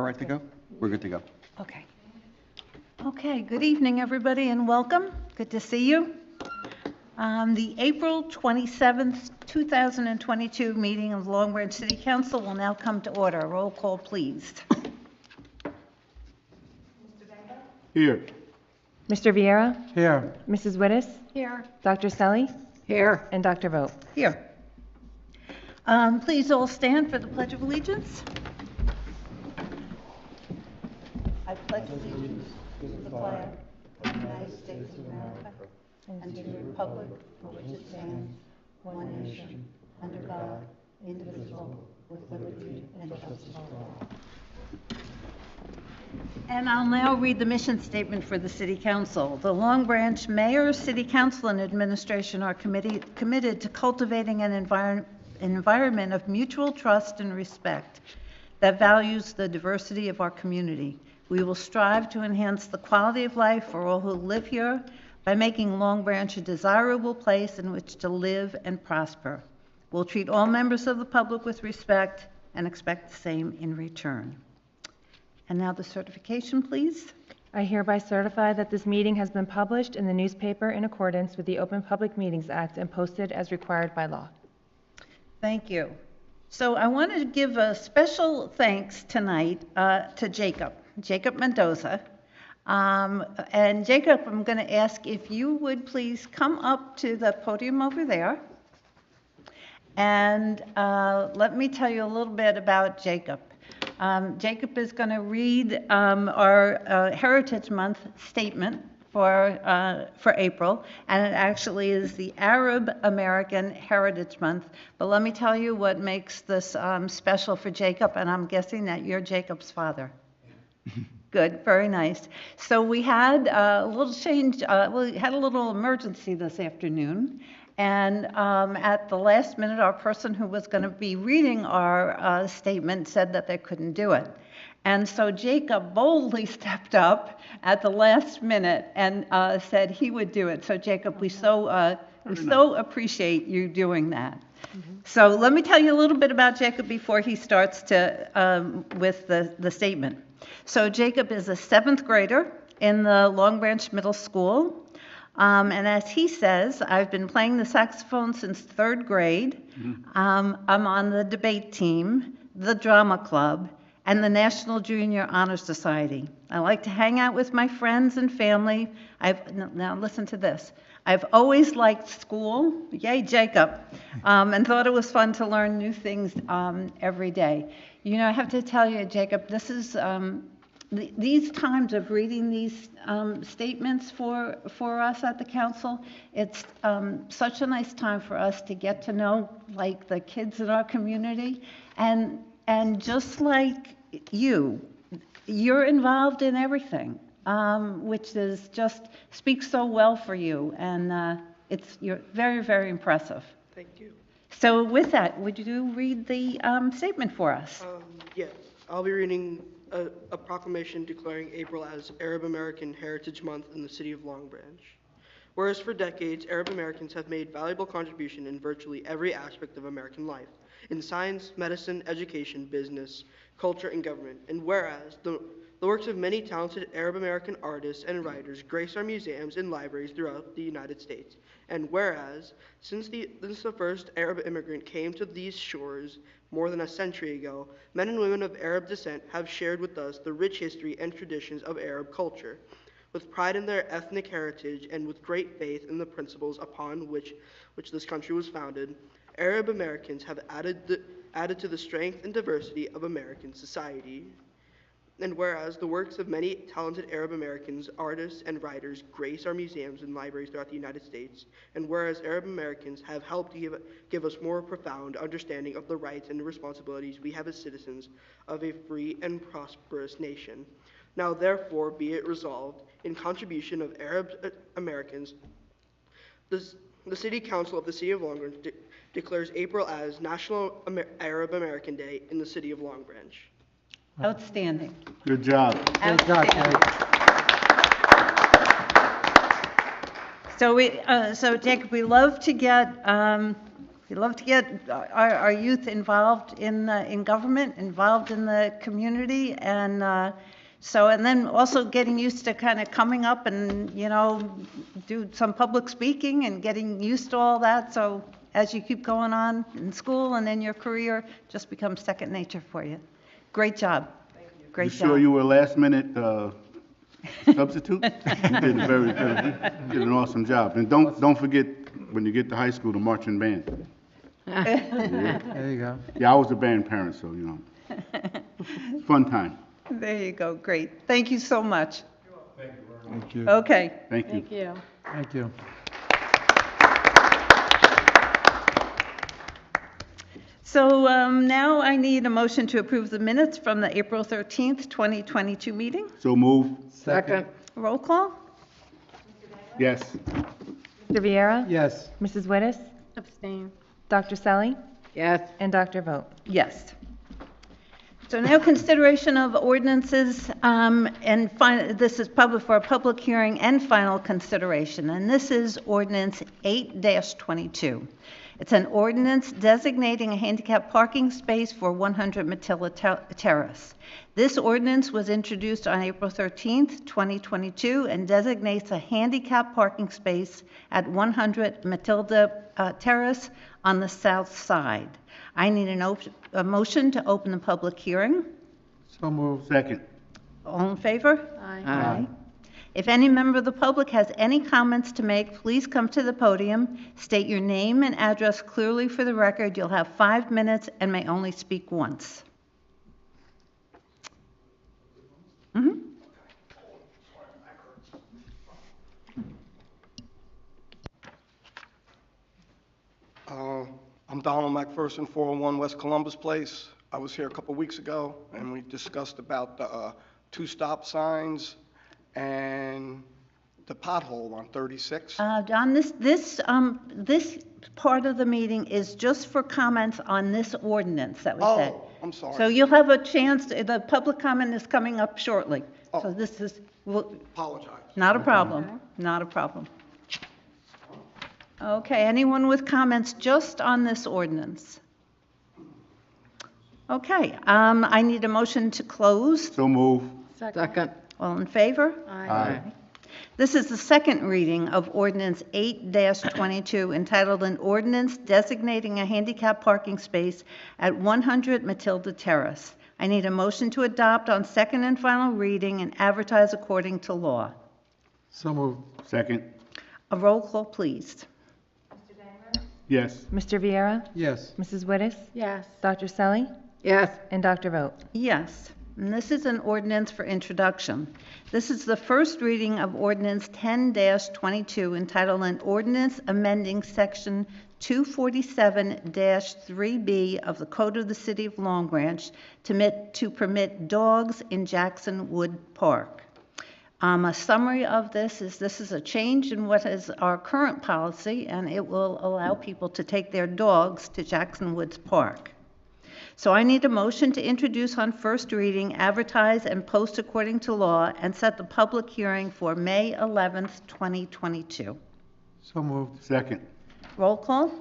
all right to go? We're good to go. Okay. Okay, good evening, everybody, and welcome. Good to see you. The April 27th, 2022 meeting of Long Branch City Council will now come to order. Roll call, please. Here. Mr. Vieira? Here. Mrs. Wittes? Here. Dr. Selly? Here. And Dr. Vogt? Here. Please all stand for the Pledge of Allegiance. I pledge allegiance to the flag of the United States of America and to the republic for which it stands, one nation, under God, indivisible, with liberty and justice for all. And I'll now read the mission statement for the City Council. The Long Branch Mayor, City Council, and Administration are committed to cultivating an environment of mutual trust and respect that values the diversity of our community. We will strive to enhance the quality of life for all who live here by making Long Branch a desirable place in which to live and prosper. We'll treat all members of the public with respect and expect the same in return. And now the certification, please. I hereby certify that this meeting has been published in the newspaper in accordance with the Open Public Meetings Act and posted as required by law. Thank you. So I wanted to give a special thanks tonight to Jacob Mendoza. And Jacob, I'm going to ask if you would please come up to the podium over there. And let me tell you a little bit about Jacob. Jacob is going to read our Heritage Month statement for April, and it actually is the Arab American Heritage Month. But let me tell you what makes this special for Jacob, and I'm guessing that you're Jacob's father. Good, very nice. So we had a little change, we had a little emergency this afternoon. And at the last minute, our person who was going to be reading our statement said that they couldn't do it. And so Jacob boldly stepped up at the last minute and said he would do it. So Jacob, we so appreciate you doing that. Mm-hmm. So let me tell you a little bit about Jacob before he starts with the statement. So Jacob is a 7th grader in the Long Branch Middle School. And as he says, I've been playing the saxophone since 3rd grade. Mm-hmm. I'm on the debate team, the drama club, and the National Junior Honor Society. I like to hang out with my friends and family. Now listen to this. I've always liked school, yay Jacob, and thought it was fun to learn new things every day. You know, I have to tell you, Jacob, this is these times of reading these statements for us at the council, it's such a nice time for us to get to know like the kids in our community, and just like you're involved in everything, which is just speaks so well for you, and you're very, very impressive. Thank you. So with that, would you read the statement for us? Yes, I'll be reading a proclamation declaring April as Arab American Heritage Month in the city of Long Branch. Whereas for decades, Arab Americans have made valuable contribution in virtually every aspect of American life, in science, medicine, education, business, culture, and government. And whereas the works of many talented Arab American artists and writers grace our museums and libraries throughout the United States. And whereas, since the first Arab immigrant came to these shores more than a century ago, men and women of Arab descent have shared with us the rich history and traditions of Arab culture. With pride in their ethnic heritage and with great faith in the principles upon which this country was founded, Arab Americans have added to the strength and diversity of American society. And whereas the works of many talented Arab Americans, artists, and writers grace our museums and libraries throughout the United States, and whereas Arab Americans have helped give us more profound understanding of the rights and responsibilities we have as citizens of a free and prosperous nation. Now therefore be it resolved, in contribution of Arab Americans, the City Council of the City of Long Branch declares April as National Arab American Day in the City of Long Branch. Outstanding. Good job. Good job, Terry. So Jacob, we love to get We love to get our youth involved in government, involved in the community, and and then also getting used to kind of coming up and, do some public speaking and getting used to all that. So as you keep going on in school and in your career, just becomes second nature for you. Great job. Great job. You sure you were a last-minute substitute? You did a very good, you did an awesome job. And don't forget, when you get to high school, the marching band. Yeah. There you go. Yeah, I was a band parent, so, fun time. There you go. Great. Thank you so much. Thank you. Okay. Thank you. you. Thank you. So now I need a motion to approve the minutes from the April 13th, 2022 meeting. So move. Second. Roll call? Yes. Mr. Viera? Yes. Mrs. Wittes? Abstain. Dr. Selly? Yes. And Dr. Vogt? Yes. So now consideration of ordinances, this is for a public hearing and final consideration, and this is Ordinance 8-22. It's an ordinance designating a handicap parking space for 100 Matilda Terrace. This ordinance was introduced on April 13th, 2022, and designates a handicap parking space at 100 Matilda Terrace on the south side. I need a motion to open the public hearing. So moved. Second. All in favor? Aye. If any member of the public has any comments to make, please come to the podium, state your name and address clearly for the record. You'll have 5 minutes and may only speak once. I'm Donald McPherson, 401 West Columbus Place. I was here a couple weeks ago, and we discussed about the 2 stop signs and the pothole on 36. Don, this part of the meeting is just for comments on this ordinance that we said. Oh, I'm sorry. So you'll have a chance, the public comment is coming up shortly. So Oh. this is, Apologize. not a problem, not a problem. Okay, anyone with comments just on this ordinance? Okay, I need a motion to close. So move. Second. All in favor? Aye. This is the second reading of Ordinance 8-22, entitled An Ordinance Designating a Handicap Parking Space at 100 Matilda Terrace. I need a motion to adopt on second and final reading and advertise according to law. So moved. Second. A roll call, please. Yes. Mr. Viera? Yes. Mrs. Wittes? Yes. Dr. Selly? Yes. And Dr. Vogt? Yes, and this is an ordinance for introduction. This is the first reading of Ordinance 10-22, entitled An Ordinance Amending Section 247-3B of the Code of the City of Long Branch to permit dogs in Jackson Wood Park. A summary of this is a change in what is our current policy, and it will allow people to take their dogs to Jackson Woods Park. So I need a motion to introduce on first reading, advertise, and post according to law, and set the public hearing for May 11th, 2022. So moved. Second. Roll call?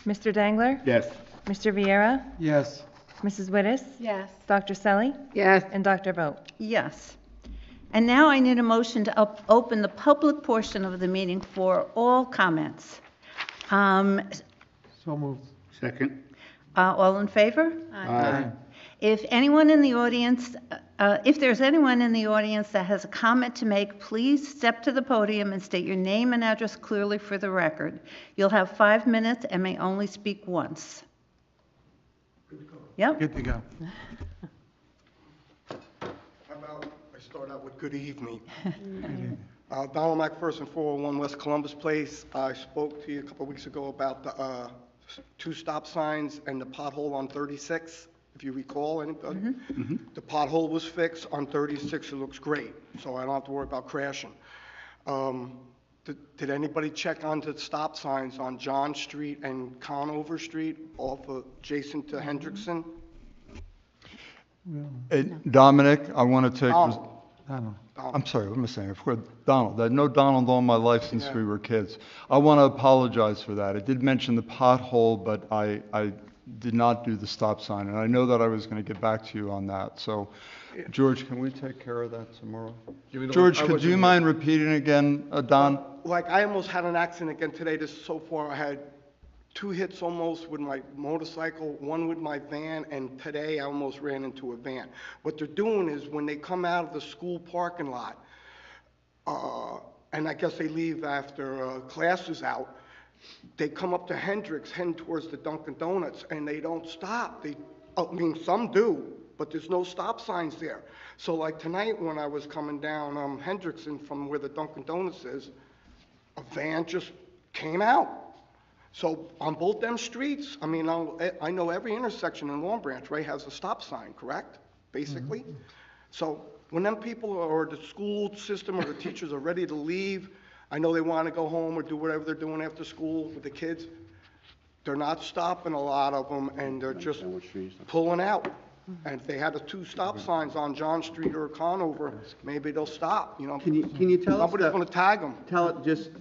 Mr. Dangler? Yes. Mr. Viera? Yes. Mrs. Wittes? Yes. Dr. Selly? Yes. And Dr. Vogt? Yes. And now I need a motion to open the public portion of the meeting for all comments. So moved. Second. All in favor? Aye. If anyone in the audience, if there's anyone in the audience that has a comment to make, please step to the podium and state your name and address clearly for the record. You'll have 5 minutes and may only speak once. Yep. Good to go. How about I start out with good evening? Donald McPherson, 401 West Columbus Place. I spoke to you a couple weeks ago about the 2 stop signs and the pothole on 36, if you recall, anybody? The pothole was fixed. On 36, it looks great, so I don't have to worry about crashing. Did anybody check onto the stop signs on John Street and Conover Street off of adjacent to Hendrickson? Dominic, I want to take, Oh, I don't know. Donald. I'm sorry, what am I saying? For Donald. I've known Donald all my life since we were kids. I want to apologize for that. I did mention the pothole, but I did not do the stop sign, and I know that I was going to get back to you on that. So, George, can we take care of that tomorrow? George, could you mind repeating again, Don? Like, I almost had an accident again today. So far, I had 2 hits almost with my motorcycle, 1 with my van, and today I almost ran into a van. What they're doing is when they come out of the school parking lot, and I guess they leave after class is out, they come up to Hendricks, heading towards the Dunkin' Donuts, and they don't stop. I mean, some do, but there's no stop signs there. So like tonight when I was coming down Hendrickson from where the Dunkin' Donuts is, a van just came out. So on both them streets, I mean, I know every intersection in Long Branch, right, has a stop sign, correct? Basically. Mm-hmm. So when them people or the school system or the teachers are ready to leave, I know they want to go home or do whatever they're doing after school with the kids, they're not stopping a lot of them, and they're just pulling out. And if they had the 2 stop signs on John Street or Conover, maybe they'll stop, you know. Can you tell us? Nobody's going to tag them. Tell it, just,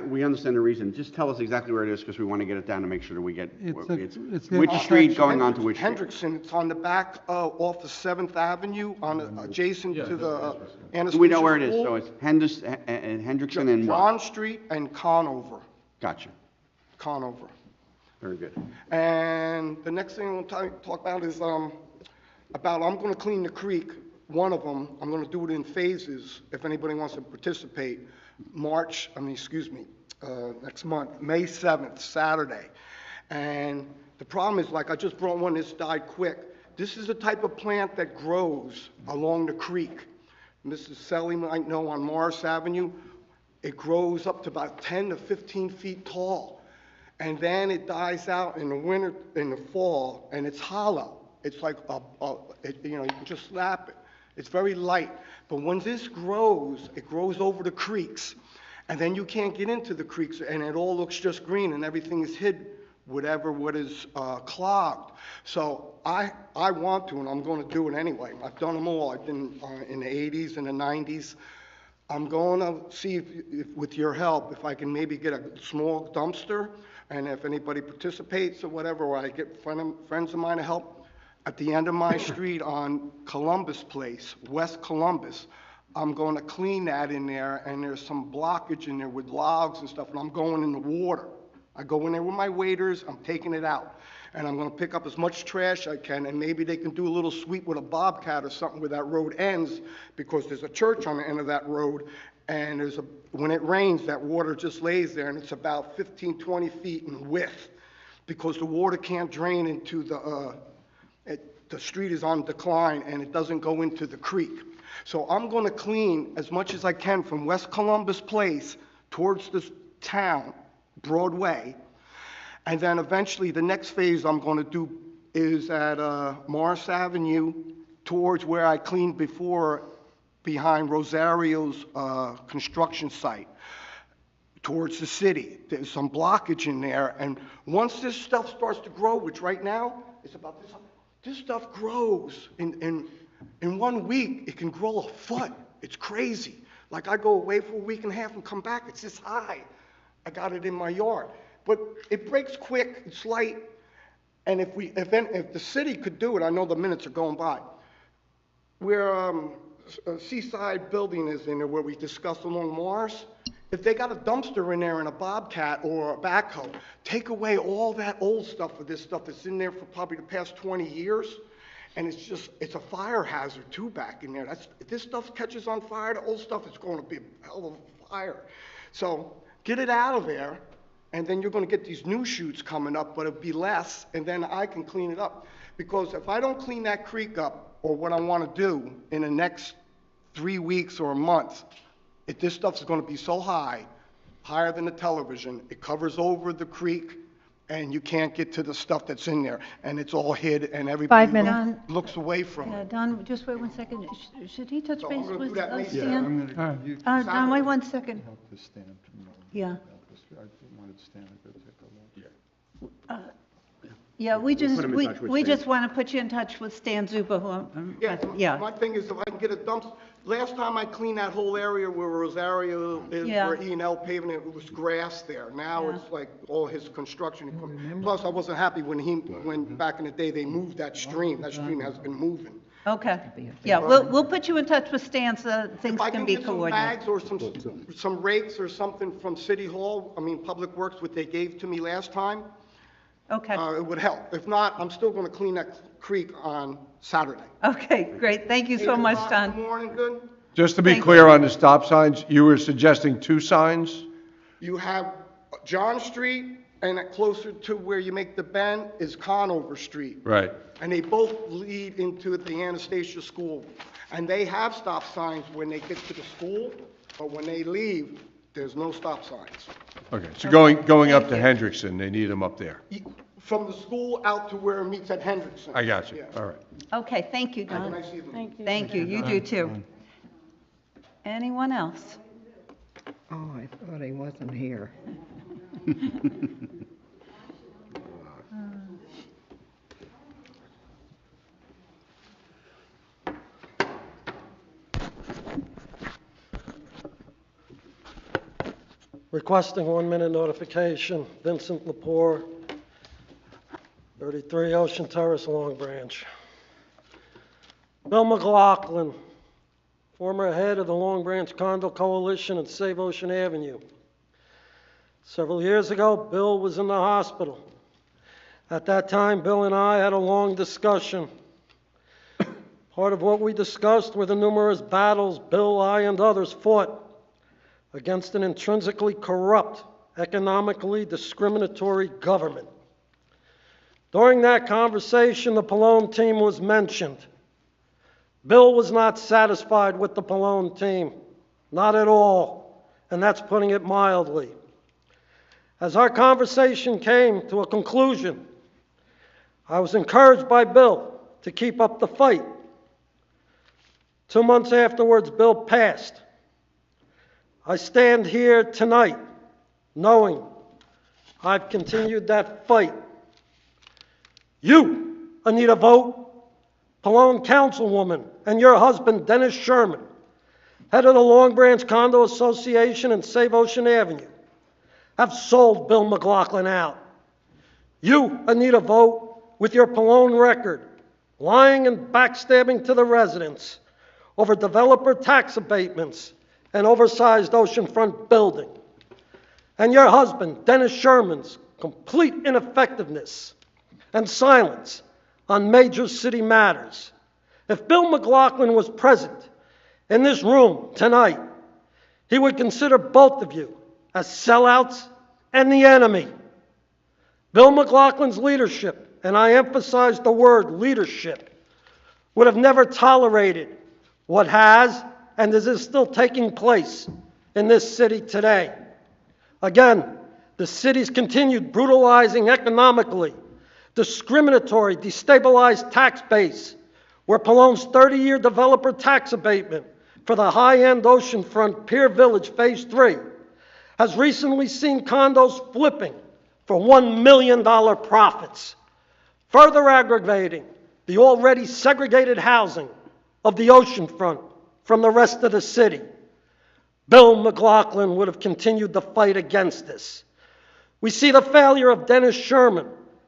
we understand the reason. Just tell us exactly where it is, because we want to get it down to make sure that we get, It's which street going on to which street? Hendrickson, it's on the back off the 7th Avenue, adjacent to the Anastasia Do we know where it is? School. So it's Hendrickson and what? John Street and Conover. Gotcha. Conover. Very good. And the next thing I want to talk about is I'm going to clean the creek. One of them, I'm going to do it in phases if anybody wants to participate. Next month, May 7th, Saturday. And the problem is, like, I just brought one that's died quick. This is the type of plant that grows along the creek. Mrs. Selly might know on Morris Avenue, it grows up to about 10 to 15 feet tall. And then it dies out in the winter, in the fall, and it's hollow. It's like, you can just slap it. It's very light. But when this grows, it grows over the creeks. And then you can't get into the creeks, and it all looks just green, and everything is hid, what is clogged. So I want to, and I'm going to do it anyway. I've done them all. I've been in the 80s and the 90s. I'm going to see if with your help, if I can maybe get a small dumpster, and if anybody participates or whatever, or I get friends of mine to help, at the end of my street on Columbus Place, West Columbus, I'm going to clean that in there, and there's some blockage in there with logs and stuff, and I'm going in the water. I go in there with my waders, I'm taking it out, and I'm going to pick up as much trash I can, and maybe they can do a little sweep with a bobcat or something where that road ends, because there's a church on the end of that road, and when it rains, that water just lays there, and it's about 15, 20 feet in width, because the water can't drain into the street is on decline, and it doesn't go into the creek. So I'm going to clean as much as I can from West Columbus Place towards this town, Broadway, and then eventually the next phase I'm going to do is at Morris Avenue towards where I cleaned before, behind Rosario's construction site, towards the city. There's some blockage in there, and once this stuff starts to grow, which right now is about this stuff grows in 1 week, it can grow a foot. It's crazy. Like, I go away for a week and a half and come back, it's this high. I got it in my yard. But it breaks quick, it's light, and if the city could do it, I know the minutes are going by. Where a Seaside building is in there where we discussed along Morris, if they got a dumpster in there and a bobcat or a backhoe, take away all that old stuff of this stuff that's in there for probably the past 20 years, and it's a fire hazard too back in there. If this stuff catches on fire, the old stuff is going to be a hell of a fire. So get it out of there, and then you're going to get these new shoots coming up, but it'll be less, and then I can clean it up. Because if I don't clean that creek up, or what I want to do in the next 3 weeks or a month, this stuff is going to be so high, higher than the television, it covers over the creek, and you can't get to the stuff that's in there, and it's all hid, and everybody 5 minutes. Don, looks away from yeah, it. Don, just wait 1 second. Should he touch So I'm base gonna do with that us, later. Dan? All right. Don, wait 1 second. Help the stand tomorrow. Yeah. I wanted Stan to go take a look. Yeah, we We'll just, put him in we, touch with we Stan. just want to put you in touch with Stan Zuba, who, Yeah, my thing is if I can get a dump, last time I cleaned that whole area where Rosario is, Yeah. where E&L paving it, was grass there. Now Yeah. it's like all his construction equipment. Plus, I wasn't happy when back in the day, they moved that stream. That stream has been moving. okay. Yeah, we'll put you in touch with Stan so that things If I can can be get some coordinated. bags or some rakes or something from City Hall, I mean, Public Works, what they gave to me last time, Okay, it would help. If not, I'm still gonna clean that creek on Saturday. okay, great, thank you so much, 8 o'clock in Don. the morning, good? Just to be Thank clear on the stop signs, you were suggesting 2 signs? You have John Street, and closer to where you make the bend is Conover Street. Right. And they both lead into the Anastasia School. And they have stop signs when they get to the school, but when they leave, there's no stop signs. Okay, so going up Thank to you. Hendrickson, they need them up there. From the school out to where it meets at Hendrickson. I got you, Yeah. all right. Okay, thank you, Have a Don. nice evening. Thank you. Thank you, you do too. Anyone else? Oh, I thought he wasn't here. Requesting 1-minute notification, Vincent Lepore, 33 Ocean Terrace, Long Branch. Bill McLaughlin, former head of the Long Branch Condo Coalition at Save Ocean Avenue. Several years ago, Bill was in the hospital. At that time, Bill and I had a long discussion. Part of what we discussed were the numerous battles Bill, I, and others fought against an intrinsically corrupt, economically discriminatory government. During that conversation, the Pallone team was mentioned. Bill was not satisfied with the Pallone team, not at all, and that's putting it mildly. As our conversation came to a conclusion, I was encouraged by Bill to keep up the fight. 2 months afterwards, Bill passed. I stand here tonight knowing I've continued that fight. You, Anita Vogt, Pallone Councilwoman, and your husband, Dennis Sherman, head of the Long Branch Condo Association and Save Ocean Avenue, have sold Bill McLaughlin out. You, Anita Vogt, with your Pallone record, lying and backstabbing to the residents over developer tax abatements and oversized oceanfront building. And your husband, Dennis Sherman's complete ineffectiveness and silence on major city matters. If Bill McLaughlin was present in this room tonight, he would consider both of you as sellouts and the enemy. Bill McLaughlin's leadership, and I emphasize the word leadership, would have never tolerated what has and is still taking place in this city today. Again, the city's continued brutalizing economically, discriminatory, destabilized tax base, where Pallone's 30-year developer tax abatement for the high-end oceanfront Pier Village Phase 3 has recently seen condos flipping for $1 million profits, further aggravating the already segregated housing of the oceanfront from the rest of the city. Bill McLaughlin would have continued the fight against this. We see the failure of Dennis Sherman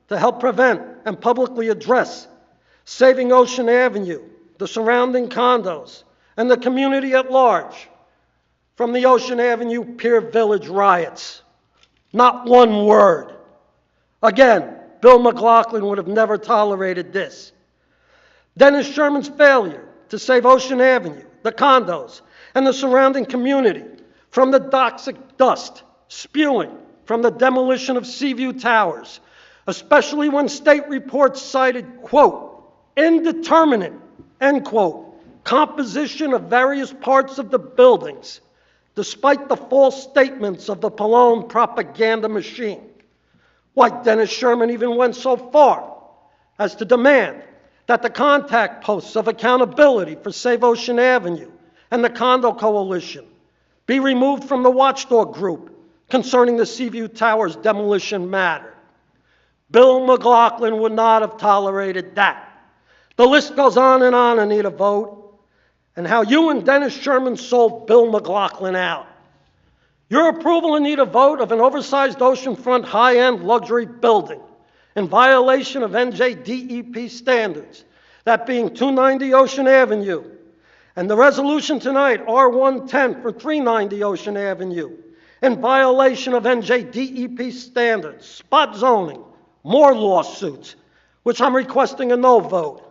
to help prevent and publicly address saving Ocean Avenue, the surrounding condos, and the community at large from the Ocean Avenue Pier Village riots. Not one word. Again, Bill McLaughlin would have never tolerated this. Dennis Sherman's failure to save Ocean Avenue, the condos, and the surrounding community from the toxic dust spewing from the demolition of Seaview Towers, especially when state reports cited, quote, indeterminate, end quote, composition of various parts of the buildings, despite the false statements of the Pallone propaganda machine. Why, Dennis Sherman even went so far as to demand that the contact posts of accountability for Save Ocean Avenue and the Condo Coalition be removed from the watchdog group concerning the Seaview Towers demolition matter. Bill McLaughlin would not have tolerated that. The list goes on, Anita Vogt, and how you and Dennis Sherman sold Bill McLaughlin out. Your approval, Anita Vogt, of an oversized oceanfront high-end luxury building in violation of NJDEP standards, that being 290 Ocean Avenue, and the resolution tonight, R110 for 390 Ocean Avenue, in violation of NJDEP standards, spot zoning, more lawsuits, which I'm requesting a no vote.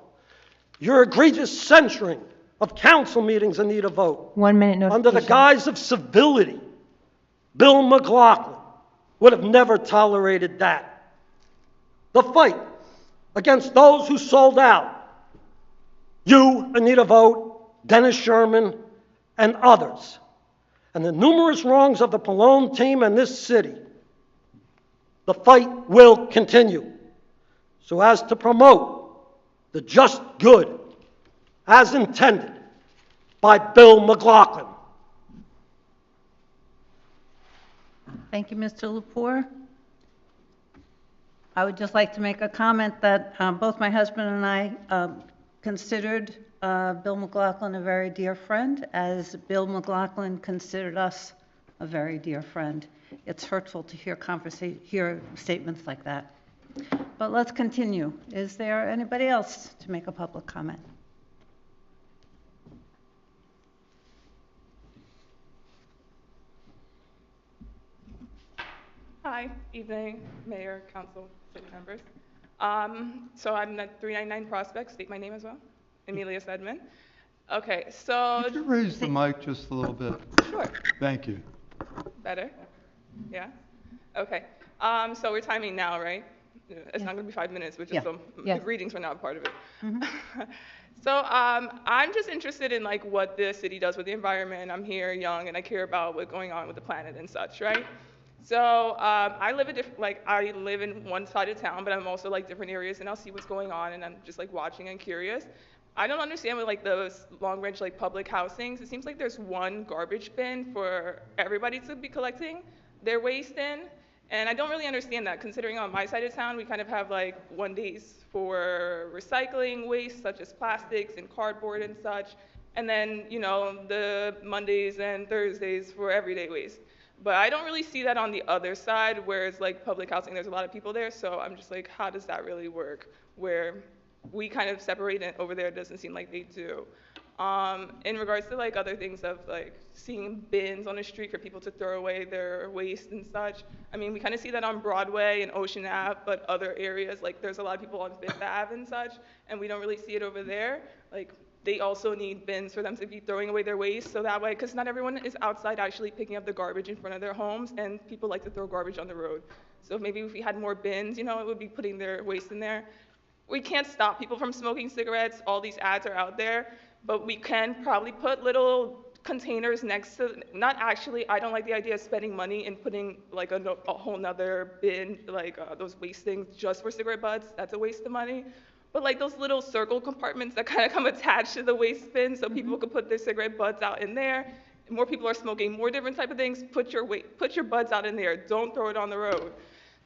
Your egregious censoring of council meetings, Anita Vogt, 1 minute notification. under the guise of civility. Bill McLaughlin would have never tolerated that. The fight against those who sold out, you, Anita Vogt, Dennis Sherman, and others, and the numerous wrongs of the Pallone team and this city, the fight will continue so as to promote the just good as intended by Bill McLaughlin. Thank you, Mr. Lepore. I would just like to make a comment that both my husband and I considered Bill McLaughlin a very dear friend, as Bill McLaughlin considered us a very dear friend. It's hurtful to hear statements like that. But let's continue. Is there anybody else to make a public comment? Hi, evening, Mayor, Council, City members. So I'm at 399 Prospect, state my name as well, Amelia Sedman. Okay, so. Could you raise the mic just a little bit? Sure. Thank you. Better? Yeah? Okay. So we're timing now, right? It's not gonna be 5 minutes, which is some readings were not a part of it. So I'm just interested in like what the city does with the environment. I'm here young and I care about what's going on with the planet and such, right? So I live in one side of town, but I'm also like different areas, and I'll see what's going on, and I'm just like watching and curious. I don't understand with like those Long Branch like public housings. It seems like there's one garbage bin for everybody to be collecting their waste in, and I don't really understand that. Considering on my side of town, we kind of have like 1 days for recycling waste, such as plastics and cardboard and such, and then the Mondays and Thursdays for everyday waste. But I don't really see that on the other side, where it's like public housing, there's a lot of people there, so I'm just like, how does that really work? Where we kind of separate it over there, it doesn't seem like they do. In regards to like other things of like seeing bins on the street for people to throw away their waste and such, I mean, we kind of see that on Broadway and Ocean Ave, but other areas, like there's a lot of people on Fifth Ave and such, and we don't really see it over there. Like, they also need bins for them to be throwing away their waste, so that way, because not everyone is outside actually picking up the garbage in front of their homes, and people like to throw garbage on the road. So maybe if we had more bins, it would be putting their waste in there. We can't stop people from smoking cigarettes. All these ads are out there, but we can probably put little containers next to, not actually, I don't like the idea of spending money and putting like a whole nother bin, like those waste things just for cigarette butts. That's a waste of money. But like those little circle compartments that kind of come attached to the waste bin, so people could put their cigarette butts out in there. More people are smoking more different type of things. Put your butts out in there. Don't throw it on the road.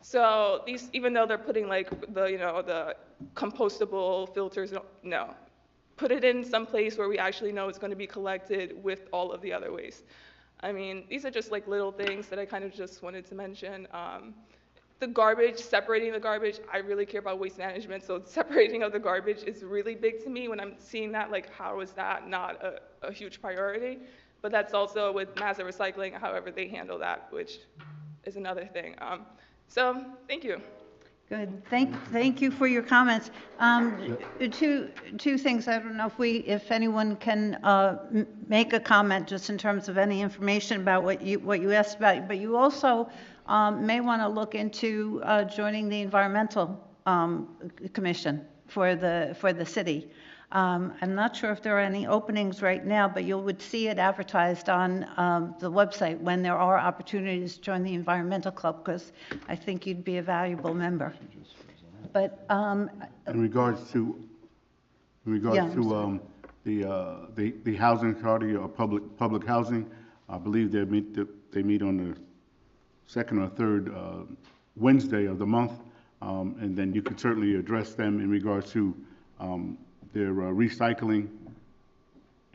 So these, even though they're putting like the compostable filters, no, put it in some place where we actually know it's going to be collected with all of the other waste. I mean, these are just like little things that I kind of just wanted to mention. The garbage, separating the garbage, I really care about waste management, so separating of the garbage is really big to me. When I'm seeing that, like, how is that not a huge priority? But that's also with Mazda Recycling, however they handle that, which is another thing. So, thank you. Good. Thank you for your comments. Two things. I don't know if anyone can make a comment just in terms of any information about what you asked about, but you also may want to look into joining the environmental commission for the city. I'm not sure if there are any openings right now, but you would see it advertised on the website when there are opportunities to join the environmental club, because I think you'd be a valuable member. But in regards to the housing authority or public housing, I believe they meet on the second or third Wednesday of the month. And then you could certainly address them in regards to their recycling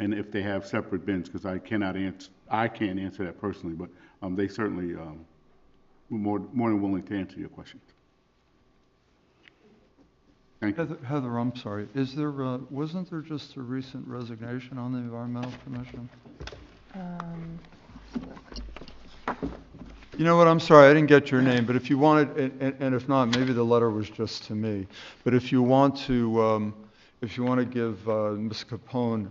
and if they have separate bins, because I can't answer that personally, but they certainly more than willing to answer your questions. Thank you. Heather, I'm sorry. Wasn't there just a recent resignation on the Environmental Commission? You know what, I'm sorry, I didn't get your name, but if you wanted, and if not, maybe the letter was just to me, but if you want to give Ms. Capone,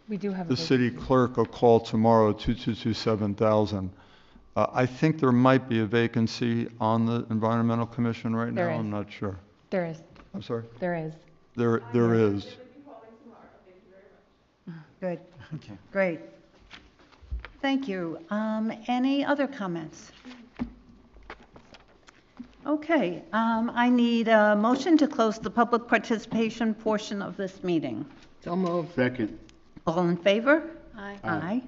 We do have the city clerk, a call tomorrow, 2227,000. I think there might be a vacancy on the Environmental Commission right now. There is. I'm not sure. There is. I'm sorry? There is. There is. Good, Okay. great. Thank you. Any other comments? Okay, I need a motion to close the public participation portion of this meeting. So moved. Second. All in favor? Aye. Aye.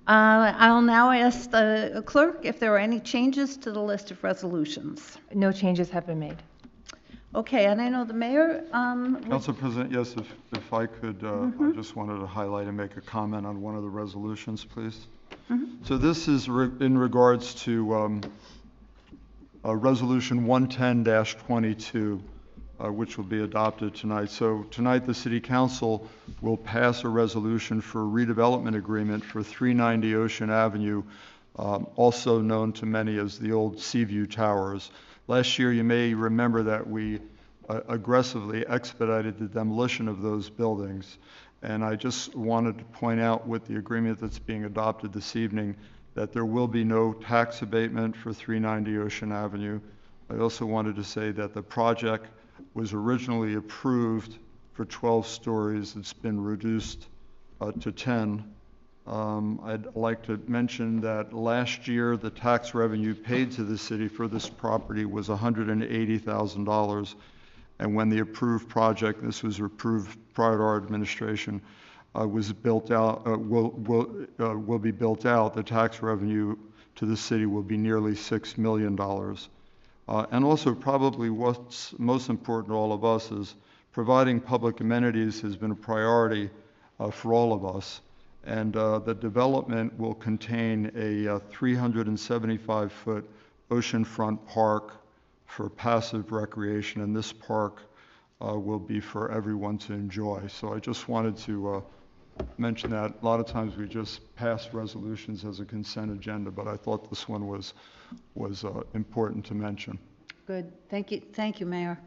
I'll now ask the clerk if there are any changes to the list of resolutions. No changes have been made. Okay, and I know the mayor, Council President, yes, if I could, I just wanted to highlight and make a comment on one of the resolutions, please. So this is in regards to Resolution 110-22, which will be adopted tonight. So tonight, the City Council will pass a resolution for a redevelopment agreement for 390 Ocean Avenue, also known to many as the old Seaview Towers. Last year, you may remember that we aggressively expedited the demolition of those buildings. And I just wanted to point out with the agreement that's being adopted this evening that there will be no tax abatement for 390 Ocean Avenue. I also wanted to say that the project was originally approved for 12 stories. It's been reduced to 10. I'd like to mention that last year, the tax revenue paid to the city for this property was $180,000. And when the approved project, this was approved prior to our administration, was built out, will be built out, the tax revenue to the city will be nearly $6 million. And also probably what's most important to all of us is providing public amenities has been a priority for all of us. And the development will contain a 375-foot oceanfront park for passive recreation, and this park will be for everyone to enjoy. So I just wanted to mention that. A lot of times we just pass resolutions as a consent agenda, but I thought this one was important to mention. good, thank you, Mayor.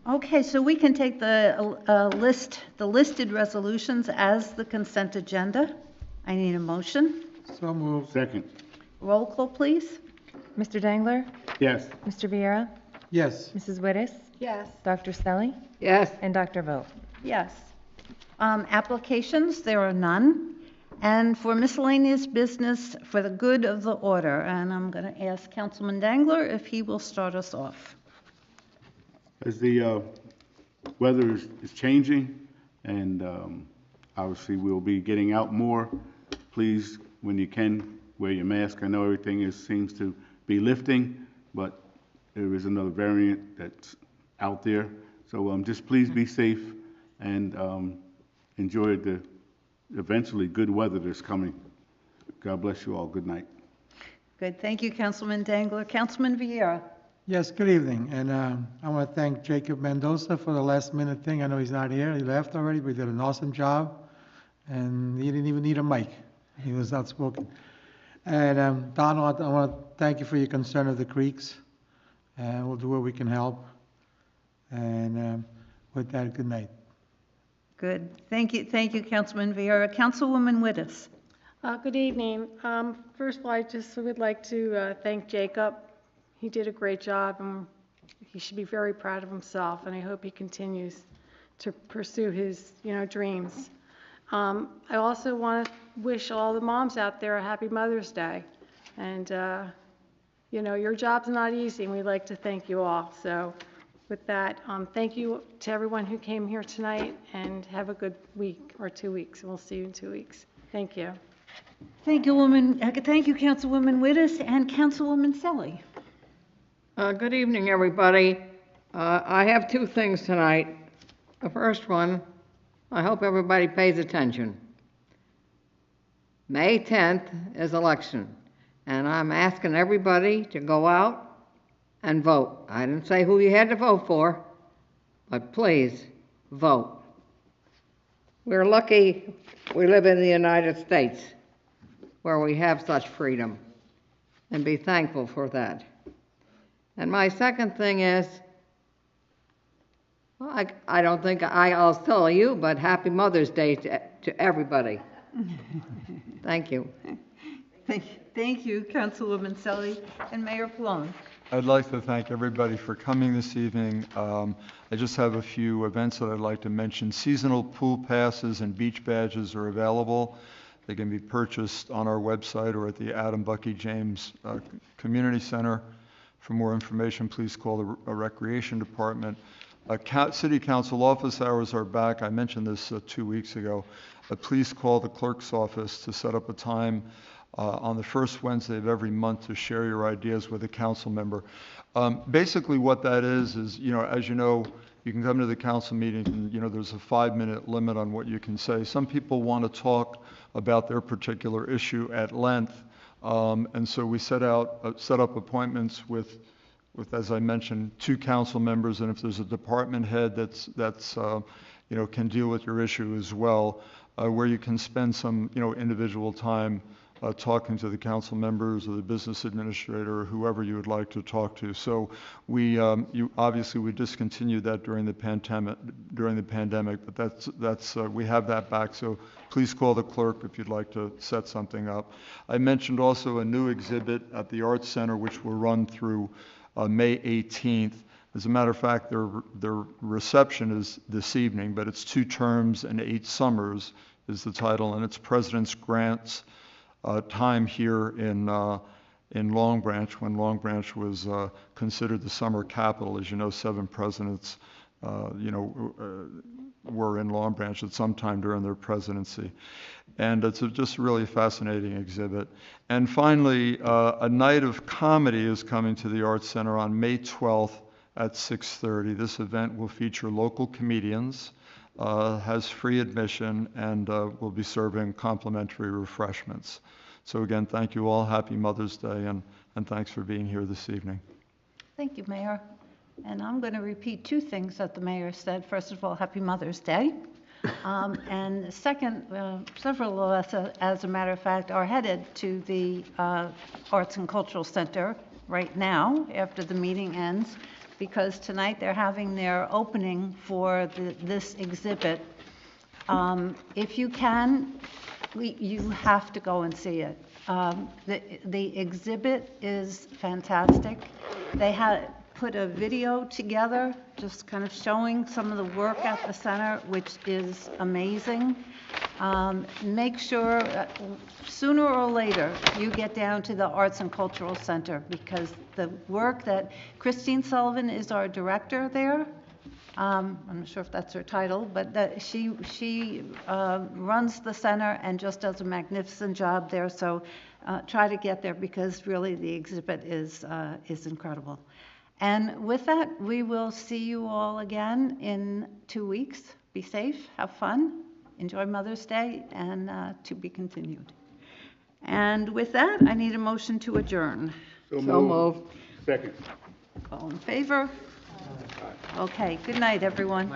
Okay, so we can take the listed resolutions as the consent agenda. I need a motion. So moved. Second. Roll call, please. Mr. Dangler? Yes. Mr. Vieira? Yes. Mrs. Wittes? Yes. Dr. Stelly? Yes. And Dr. Vogt? Yes. Applications, there are none. And for miscellaneous business, for the good of the order, and I'm going to ask Councilman Dangler if he will start us off. As the weather is changing, and obviously we'll be getting out more, please, when you can, wear your mask. I know everything seems to be lifting, but there is another variant that's out there. So just please be safe and enjoy the eventually good weather that's coming. God bless you all. Good night. Good, thank you, Councilman Dangler. Councilman Vieira. Yes, good evening. And I want to thank Jacob Mendoza for the last minute thing. I know he's not here. He left already, but he did an awesome job. And he didn't even need a mic. He was outspoken. And Donald, I want to thank you for your concern of the creeks. And we'll do what we can help. And with that, good night. Good, thank you, Councilman Vieira. Councilwoman Wittes. Good evening. First of all, I just would like to thank Jacob. He did a great job, and he should be very proud of himself, and I hope he continues to pursue his, dreams. I also want to wish all the moms out there a happy Mother's Day. And, your job's not easy, and we'd like to thank you all. So with that, thank you to everyone who came here tonight, and have a good week or 2 weeks, and we'll see you in 2 weeks. Thank you. Thank you, Councilwoman Wittes and Councilwoman Selly. Good evening, everybody. I have two things tonight. The first one, I hope everybody pays attention. May 10th is election, and I'm asking everybody to go out and vote. I didn't say who you had to vote for, but please, vote. We're lucky we live in the United States, where we have such freedom, and be thankful for that. And my second thing is, well, I don't think I'll tell you, but Happy Mother's Day to everybody. Thank you. Thank you, Councilwoman Selly and Mayor Plone. I'd like to thank everybody for coming this evening. I just have a few events that I'd like to mention. Seasonal pool passes and beach badges are available. They can be purchased on our website or at the Adam Bucky James Community Center. For more information, please call the Recreation Department. City Council office hours are back. I mentioned this 2 weeks ago. Please call the clerk's office to set up a time on the first Wednesday of every month to share your ideas with a council member. Basically what that is, as you know, you can come to the council meeting and, there's a 5-minute limit on what you can say. Some people want to talk about their particular issue at length. And so we set up appointments with, as I mentioned, 2 council members, and if there's a department head that's can deal with your issue as well, where you can spend some, individual time talking to the council members or the business administrator or whoever you would like to talk to. So we discontinued that during the pandemic, but that's we have that back. So please call the clerk if you'd like to set something up. I mentioned also a new exhibit at the Arts Center, which will run through May 18th. As a matter of fact, their reception is this evening, but it's 2 terms and 8 summers is the title, and it's President's Grants time here in Long Branch, when Long Branch was considered the summer capital. As you know, 7 presidents, were in Long Branch at some time during their presidency. And it's just a really fascinating exhibit. And finally, a night of comedy is coming to the Arts Center on May 12th at 6:30. This event will feature local comedians, has free admission, and will be serving complimentary refreshments. So again, thank you all. Happy Mother's Day, and thanks for being here this evening. Thank you, Mayor. And I'm going to repeat 2 things that the mayor said. First of all, Happy Mother's Day. And second, several of us, as a matter of fact, are headed to the Arts and Cultural Center right now after the meeting ends, because tonight they're having their opening for this exhibit. If you can, you have to go and see it. The exhibit is fantastic. They had put a video together just kind of showing some of the work at the center, which is amazing. Make sure sooner or later you get down to the Arts and Cultural Center, because the work that Christine Sullivan is our director there. I'm not sure if that's her title, but she runs the center and just does a magnificent job there. So try to get there, because really the exhibit is incredible. And with that, we will see you all again in 2 weeks. Be safe, have fun, enjoy Mother's Day, and to be continued. And with that, I need a motion to adjourn. So moved. Second. All in favor? Okay, good night, everyone.